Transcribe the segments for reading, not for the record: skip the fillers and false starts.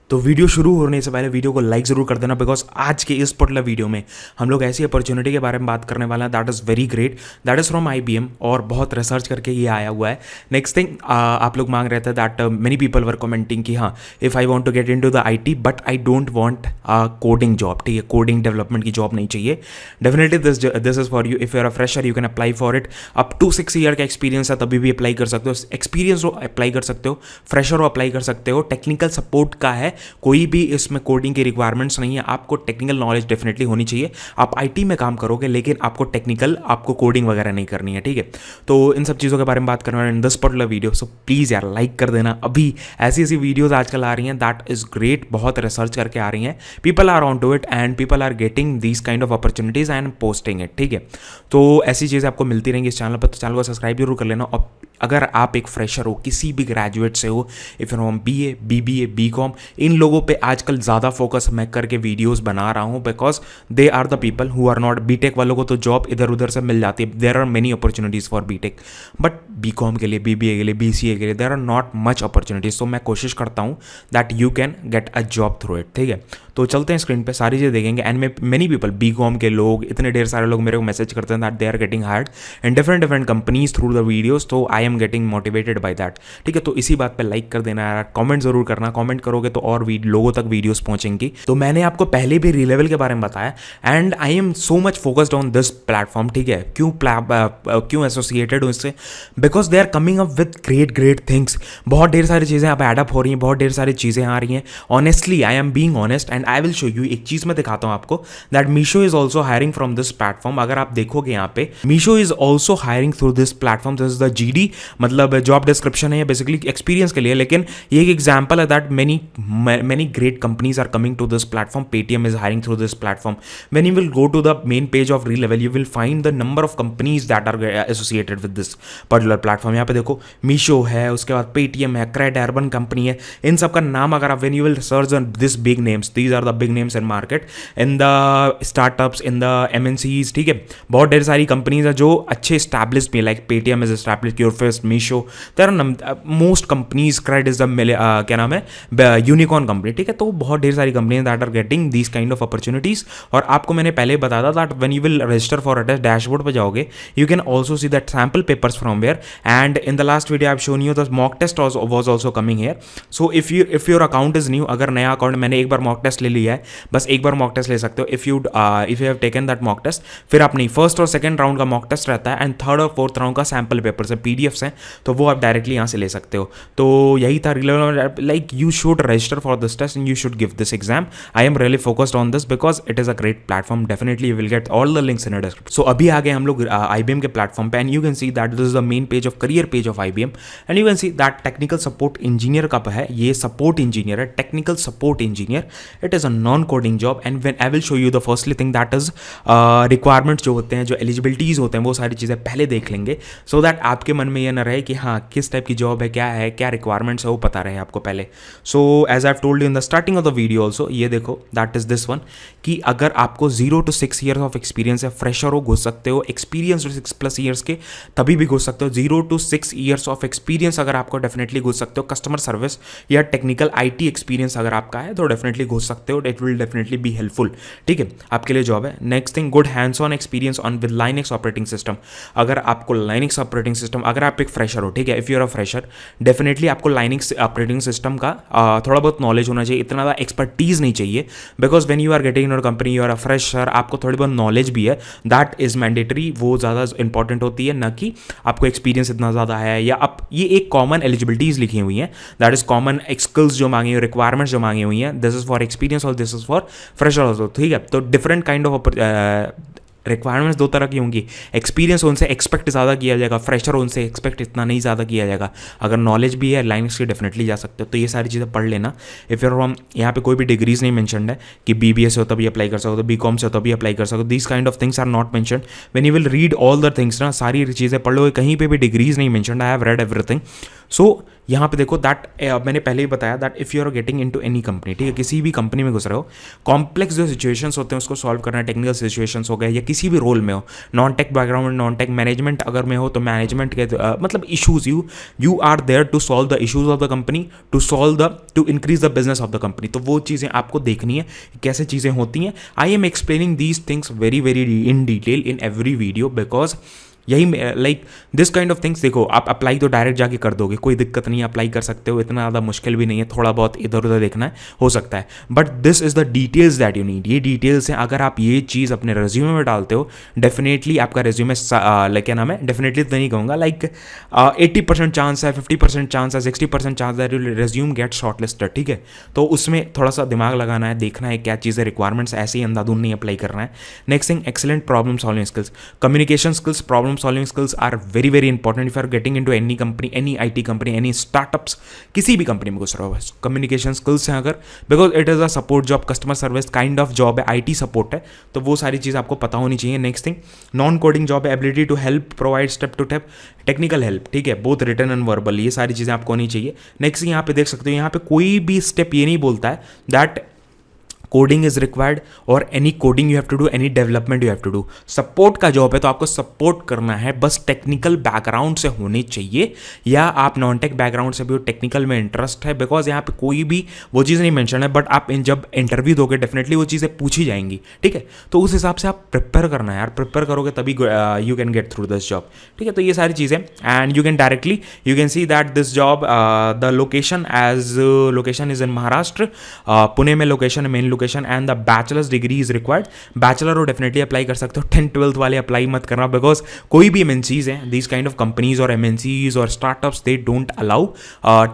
तो वीडियो शुरू होने से पहले वीडियो को लाइक ज़रूर कर देना, बिकॉज आज के इस पर्टिकुलर वीडियो में हम लोग ऐसी अपॉर्चुनिटी के बारे में बात करने वाले हैं that is very great, that is from IBM और बहुत रिसर्च करके ये आया हुआ है। नेक्स्ट थिंग, आप लोग मांग रहे थे that many people were commenting कि हाँ if I want to get into the IT but I don't want coding job, ठीक है, कोडिंग डेवलपमेंट की जॉब नहीं चाहिए। Definitely this is for you. If you are a fresher you can apply for it. Up to 6 year का experience है तभी भी apply कर सकते हो, एक्सपीरियंस हो अप्लाई कर सकते हो, फ्रेशर हो अप्लाई कर सकते हो। टेक्निकल सपोर्ट का है, कोई भी इसमें कोडिंग की रिक्वायरमेंट्स नहीं है। आपको टेक्निकल नॉलेज डेफिनेटली होनी चाहिए। आप IT में काम करोगे लेकिन आपको कोडिंग वगैरह नहीं करनी है, ठीक है। तो इन सब चीज़ों के बारे में बात करना है in this particular video. So please यार लाइक कर देना। अभी ऐसी ऐसी वीडियोज आजकल आ रही हैं दैट इज़ ग्रेट, बहुत रिसर्च करके आ रही हैं। People are on to it and people are getting these kind of opportunities and posting it, ठीक है। तो ऐसी चीज़ें आपको मिलती रहेंगी इस चैनल पर, तो चैनल को सब्सक्राइब जरूर कर लेना। और अगर आप एक फ्रेशर हो, किसी भी ग्रेजुएट से हो, if you from BA, BBA, BCom, इन लोगों पे आजकल ज़्यादा फोकस मैं करके वीडियोस बना रहा हूँ, because they are the people who are not BTech वालों को तो जॉब इधर उधर से मिल जाती है। There are many opportunities for BTech, but BCom के लिए, BBA के लिए, BCA के लिए there are not much opportunities. तो मैं कोशिश करता हूँ that you can get a job through it, ठीक है। तो चलते हैं स्क्रीन पे, सारी चीज़ें देखेंगे। एंड मेनी पीपल, BCom के लोग, इतने ढेर सारे लोग मेरे को मैसेज करते हैं that they are getting hired in different companies through the videos. तो I am getting motivated by that, ठीक है। तो इसी बात पे लाइक कर देना यार, कमेंट जरूर करना। कमेंट करोगे तो और लोगों तक वीडियोस पहुंचेंगी। तो मैंने आपको पहले भी रीलेवल के बारे में बताया and I am so much focused on this platform, ठीक है। क्यों एसोसिएटेड हूँ इससे? Because they are coming up with great things. बहुत ढेर सारी चीज़ें अब एडअप हो रही हैं, बहुत ढेर सारी चीज़ें आ रही हैं। Honestly I am being honest and I will show you. एक चीज़ मैं दिखाता हूँ आपको that Meesho is also hiring from this platform. अगर आप देखोगे यहाँ पे Meesho is also hiring through this platform. This is the GD, मतलब जॉब डिस्क्रिप्शन है बेसिकली एक्सपीरियंस के लिए, लेकिन ये एक एग्जाम्पल है that many great companies are coming to this platform. Paytm is hiring through this platform. When you will go to the main page of Relevel, you will find the number of companies that are associated with this particular platform. यहाँ पे देखो मीशो है, उसके बाद Paytm है, crate urban company है। इन सब का नाम अगर आप when you will search on this big names, these are the big names in market, in the startups, in the MNCs, ठीक है। बहुत ढेर सारी कंपनीज है जो अच्छे established भी, like Paytm is established, Yourfest, Meesho, there are most companies, CRED is the क्या नाम है, यूनिकॉर्न कंपनी, ठीक है। तो बहुत ढेर सारी company that are getting these kind of opportunities. और आपको मैंने पहले बताया था that when you will register for a test, dashboard पे जाओगे, you can also see that sample papers from where. And in the last video I have shown you the mock test was also coming here. So if your account is new, अगर नया account, मैंने एक बार mock test ले लिया है, बस एक बार mock test ले सकते हो। If you have taken that mock test, फिर आप नहीं, फर्स्ट और सेकंड राउंड का मॉक टेस्ट रहता है एंड थर्ड और फोर्थ राउंड का सैम्पल पेपर्स है, PDFs हैं, तो वो आप डायरेक्टली यहाँ से ले सकते हो। तो यही था, like you should register for this test and you should give this exam. I am really focused on this because it is a great platform. Definitely you will get all the links in the description. So अभी आ गए हम लोग IBM के platform पे, and you can see that this is the main page of career page of IBM, and you can see that technical support engineer का है, ये support engineer है, technical support engineer. It is a non-coding job, and when I will show you the firstly thing that is requirements जो होते हैं, जो eligibilities होते हैं, वो सारी चीज़ें पहले देख लेंगे, so that आपके मन में ये ना रहे कि हाँ किस टाइप की जॉब है, क्या रिक्वायरमेंट्स है, वो पता रहे आपको पहले। So as I have told you in the starting of the video also, ये देखो दैट इज दिस वन, कि अगर आपको 0 to 6 ईयर्स ऑफ एक्सपीरियंस है, फ्रेशर हो घुस सकते हो, एक्सपीरियंस 6+ ईयर्स के तभी भी घुस सकते हो। 0 to 6 ईयर्स ऑफ एक्सपीरियंस अगर आपको, डेफिनेटली घुस सकते हो। कस्टमर सर्विस या टेक्निकल IT एक्सपीरियंस अगर आपका है तो डेफिनेटली घुस सकते हो। It will definitely be helpful, ठीक है, आपके लिए जॉब है। Next thing, good hands on experience on with Linux operating system. अगर आपको लाइनेक्स ऑपरेटिंग सिस्टम, अगर आप एक फ्रेशर हो, ठीक है, if you are a fresher, definitely आपको लाइनेक्स ऑपरेटिंग सिस्टम का थोड़ा बहुत नॉलेज होना चाहिए, इतना ज़्यादा एक्सपर्टीज नहीं चाहिए। Because when you are getting in your company, you are a fresher, आपको थोड़ी बहुत नॉलेज भी है, दैट इज मैंडेटरी, वो ज़्यादा इंपॉर्टेंट होती है, ना कि आपको एक्सपीरियंस इतना ज़्यादा है। या आप, ये एक कॉमन एलिजिबिलिटीज लिखी हुई हैं, दैट इज कॉमन स्किल्स जो मांगी हुई, रिक्वायरमेंट्स जो मांगी हुई हैं, दिस इज फॉर एक्सपीरियंस और this is for fresher also, ठीक है। तो डिफरेंट काइंड ऑफ रिक्वायरमेंट्स 2 तरह की होंगी। एक्सपीरियंस उनसे एक्सपेक्ट ज़्यादा किया जाएगा, फ्रेशर उनसे एक्सपेक्ट इतना नहीं ज़्यादा किया जाएगा। अगर नॉलेज भी है लाइनेक्स की, डेफिनेटली जा सकते हो। तो ये सारी चीज़ें पढ़ लेना। इफ़ यूर फ्रॉम, यहाँ पे कोई भी डिग्रीज नहीं मेंशन्ड है कि BBA से हो तभी अप्लाई कर सकते हो, BCom से हो तभी अप्लाई कर सकते हो। This kind of things are not mentioned. When you will read all the things ना, सारी चीज़ें पढ़ लो, कहीं पे भी डिग्रीज नहीं mentioned. I have read everything. So यहाँ पे देखो दैट मैंने पहले ही बताया that if you are getting into any company, ठीक है, किसी भी कंपनी में घुस रहे हो, कॉम्प्लेक्स जो सिचुएशंस होते हैं उसको सॉल्व करना, टेक्निकल सिचुएशंस हो गए या किसी किसी भी रोल में हो, non tech background, non tech management अगर में हो तो मैनेजमेंट के मतलब issues, you are there to solve the issues of the company, to increase the business of the company. तो वो चीज़ें आपको देखनी है कैसे चीज़ें होती हैं। I am explaining these things very very in detail in every video, because यही like this kind of things. देखो आप अप्लाई तो डायरेक्ट जाके कर दोगे, कोई दिक्कत नहीं है, अप्लाई कर सकते हो, इतना ज़्यादा मुश्किल भी नहीं है, थोड़ा बहुत इधर उधर देखना है, हो सकता है, but this is the details that you need. ये डिटेल्स हैं, अगर आप ये चीज़ अपने रेज्यूमे में डालते हो, डेफिनेटली आपका रेज्यूमे लाइक क्या नाम है, डेफिनेटली तो नहीं कहूँगा, लाइक 80% चांस है, 50% चांस है, 60% chance that you resume gate shortlisted. ठीक है, तो उसमें थोड़ा सा दिमाग लगाना है, देखना है क्या चीज़ें रिक्वायरमेंट्स, ऐसे ही अंधाधुन नहीं अप्लाई करना है। Next thing, excellent problem solving skills, communication skills, problem solving skills are very very important if are getting into any company, any IT company, any startups, किसी भी कंपनी में घुस रहे हो, बस कम्युनिकेशन स्किल्स हैं अगर, because it is a support job, customer service kind of job है, आईटी सपोर्ट है, तो वो सारी चीज़ आपको पता होनी चाहिए। Next thing, non coding job है, ability to help provide step to step technical help, ठीक है, बोथ रिटन एंड वर्बल, ये सारी चीज़ें आपको होनी चाहिए। नेक्स्ट यहाँ पे देख सकते हो, यहाँ पे कोई भी स्टेप ये नहीं बोलता है दैट कोडिंग इज रिक्वायर्ड और any coding you have to do, any development you have to do. Support का जॉब है तो आपको सपोर्ट करना है, बस टेक्निकल बैकग्राउंड से होने चाहिए, या आप नॉन टेक बैकग्राउंड से भी हो, टेक्निकल में इंटरेस्ट है, बिकॉज यहाँ पे कोई भी वो चीज़ नहीं मेंशन है, बट आप जब इंटरव्यू दोगे डेफिनेटली वो चीज़ें पूछी जाएंगी। ठीक है, तो उस हिसाब से आप प्रिपेयर करना है यार, प्रिपेयर करोगे तभी you can get through this job. ठीक है, तो ये सारी चीज़ें, and you can see that this job, the location is in Maharashtra, Pune में लोकेशन है, main location, and the bachelors degree is required. Bachelor हो डेफिनेटली अप्लाई कर सकते हो, 10th-12th वाले अप्लाई मत करना, बिकॉज कोई भी एमएनसीज हैं, दीज काइंड ऑफ कंपनीज और एमएनसीज और startups, they don't allow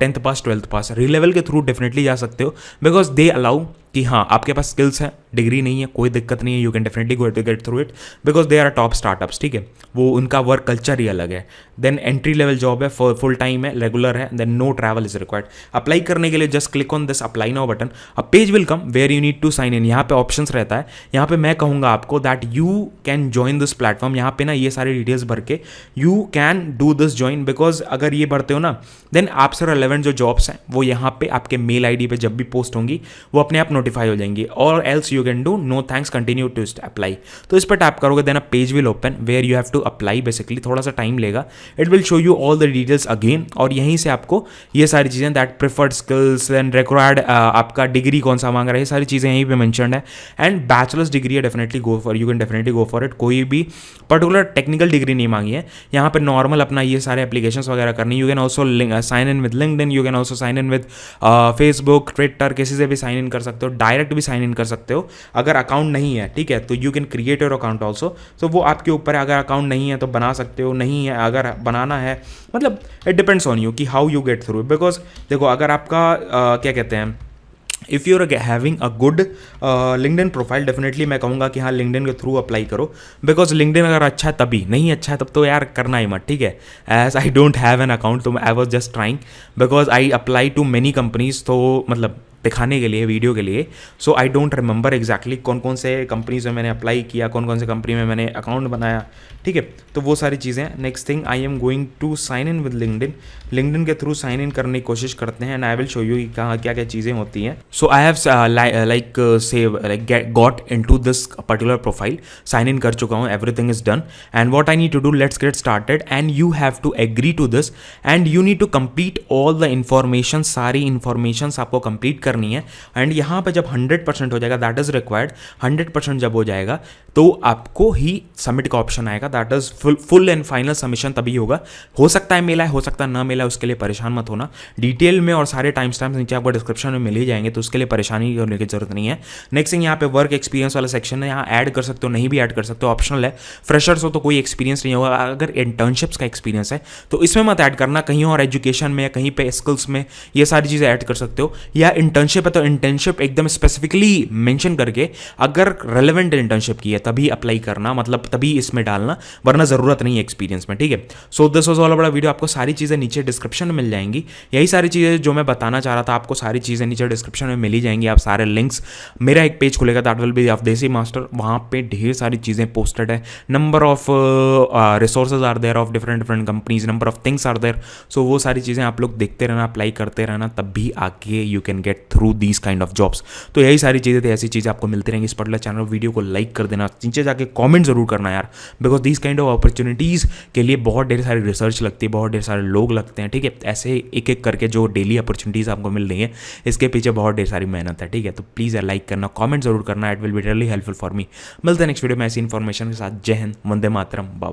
10th pass 12th पास। री-लेवल के थ्रू डेफिनेटली जा सकते हो, बिकॉज दे अलाउ कि हाँ आपके पास स्किल्स है, डिग्री नहीं है, कोई दिक्कत नहीं है, you can definitely go to get through it, because they are top startups. ठीक है, वो उनका वर्क कल्चर ही अलग है। देन एंट्री लेवल जॉब है, फुल टाइम है, रेगुलर है, then no travel is required. Apply करने के लिए just click on this apply now button, a page will come where you need to sign in. यहाँ पे ऑप्शंस रहता है, यहाँ पे मैं कहूँगा आपको that you can join this platform. यहाँ पे ना ये सारी डिटेल्स भर के you can do this join, because अगर ये भरते हो ना, देन आपसे रेलेवेंट जो जॉब्स हैं वो यहाँ पे आपके मेल आईडी पे जब भी पोस्ट होंगी वो अपने आप नोटिफाई हो जाएंगी, और else you can do no thanks continue to apply. तो इस पर टैप करोगे, then a page will open where you have to apply. Basically थोड़ा सा टाइम लेगा, it will show you all the details again, और यहीं से आपको ये सारी चीज़ें that preferred skills and required, आपका डिग्री कौन सा मांग रहा है, ये सारी चीज़ें यहीं पे मेंशन्ड है। एंड बैचलर्स डिग्री है, definitely go for, you can definitely go for it. कोई भी पर्टिकुलर टेक्निकल डिग्री नहीं मांगी है यहाँ पे, नॉर्मल अपना ये सारे एप्लीकेशंस वगैरह करनी। You can also sign in with LinkedIn, you can also sign in with Facebook, Twitter, किसी से भी साइन इन कर सकते हो, डायरेक्ट भी साइन इन कर सकते हो। अगर अकाउंट नहीं है, ठीक है, तो you can create your account also, तो वो आपके ऊपर है। अगर अकाउंट नहीं है तो बना सकते हो, नहीं है अगर बनाना है, मतलब इट डिपेंड्स ऑन यू कि how you get through. Because देखो अगर आपका क्या कहते हैं, if you are having a good LinkedIn profile, definitely मैं कहूँगा कि हाँ लिंक्डइन के थ्रू अप्लाई करो, बिकॉज लिंक्डइन अगर अच्छा है तभी, नहीं अच्छा है तब तो यार करना ही मत। ठीक है, as I don't have an account, तो I was just trying, because I apply to many companies, तो मतलब दिखाने के लिए, वीडियो के लिए। So I don't remember exactly कौन कौन से कंपनीज में मैंने अप्लाई किया, कौन कौन से कंपनी में मैंने अकाउंट बनाया। ठीक है, तो वो सारी चीज़ें। Next thing, I am going to sign in with LinkedIn. LinkedIn के थ्रू साइन इन करने की कोशिश करते हैं, and I will show you कहाँ क्या क्या चीज़ें होती हैं। So I have got in to this particular profile, sign in कर चुका हूँ, everything is done, and what I need to do, let's get started, and you have to agree to this, and you need to complete all the information, सारी information आपको complete करनी है। And यहाँ पे जब 100% हो जाएगा, दैट इज रिक्वायर्ड, 100% जब हो जाएगा तो आपको ही सबमिट का ऑप्शन आएगा, that is full and final submission तभी होगा। हो सकता है मेला है, हो सकता है ना मेला है, उसके लिए परेशान मत होना। डिटेल में और सारे टाइम स्टैम्प्स नीचे आपको डिस्क्रिप्शन में मिल ही जाएंगे, तो उसके लिए परेशानी करने की जरूरत नहीं है। नेक्स्ट थिंग, यहाँ पे वर्क एक्सपीरियंस वाला सेक्शन है, यहाँ ऐड कर सकते हो, नहीं भी ऐड कर सकते हो, ऑप्शनल है। फ्रेशर्स हो तो कोई एक्सपीरियंस नहीं होगा, अगर इंटर्नशिप्स का एक्सपीरियंस है तो इसमें मत ऐड करना, कहीं और एजुकेशन में या कहीं पे स्किल्स में ये सारी चीज़ें ऐड कर सकते हो। या इंटर्नशिप है तो इंटर्नशिप एकदम स्पेसिफिकली मेंशन करके, अगर रेलेवेंट इंटर्नशिप की है तभी अप्लाई करना, मतलब तभी इसमें डालना, वरना जरूरत नहीं है एक्सपीरियंस में। ठीक है, so this was all about video. आपको सारी चीज़ें नीचे डिस्क्रिप्शन में मिल जाएंगी। यही सारी चीज़ें जो मैं बताना चाह रहा था आपको, सारी चीज़ें नीचे डिस्क्रिप्शन में मिल ही जाएंगी। आप सारे लिंक्स, मेरा एक पेज खुलेगा that will be of Desi Master, वहाँ पे ढेर सारी चीज़ें पोस्टेड है। Number of resources are there of different different companies, number of things are there. सो वो सारी चीज़ें आप लोग देखते रहना, अप्लाई करते रहना, तब भी आगे you can get through these kind of jobs. तो यही सारी चीज़ें थी, ऐसी चीज़ें आपको मिलती रहेंगी इस पर्टिकुलर चैनल। वीडियो को लाइक कर देना, नीचे जाके कमेंट जरूर करना यार, because these kind of opportunities के लिए बहुत ढेर सारी रिसर्च लगती है, बहुत ढेर सारे लोग लगते हैं, ठीक है। ऐसे एक एक करके जो डेली अपॉर्चुनिटीज़ आपको मिल रही है, इसके पीछे बहुत ढेर सारी मेहनत है, ठीक है। तो प्लीज़ यार लाइक करना, कमेंट जरूर करना, it will be really helpful for me. मिलते हैं नेक्स्ट वीडियो में ऐसी इन्फॉर्मेशन के साथ। जय हिंद, वंदे मातरम, बाय बाय।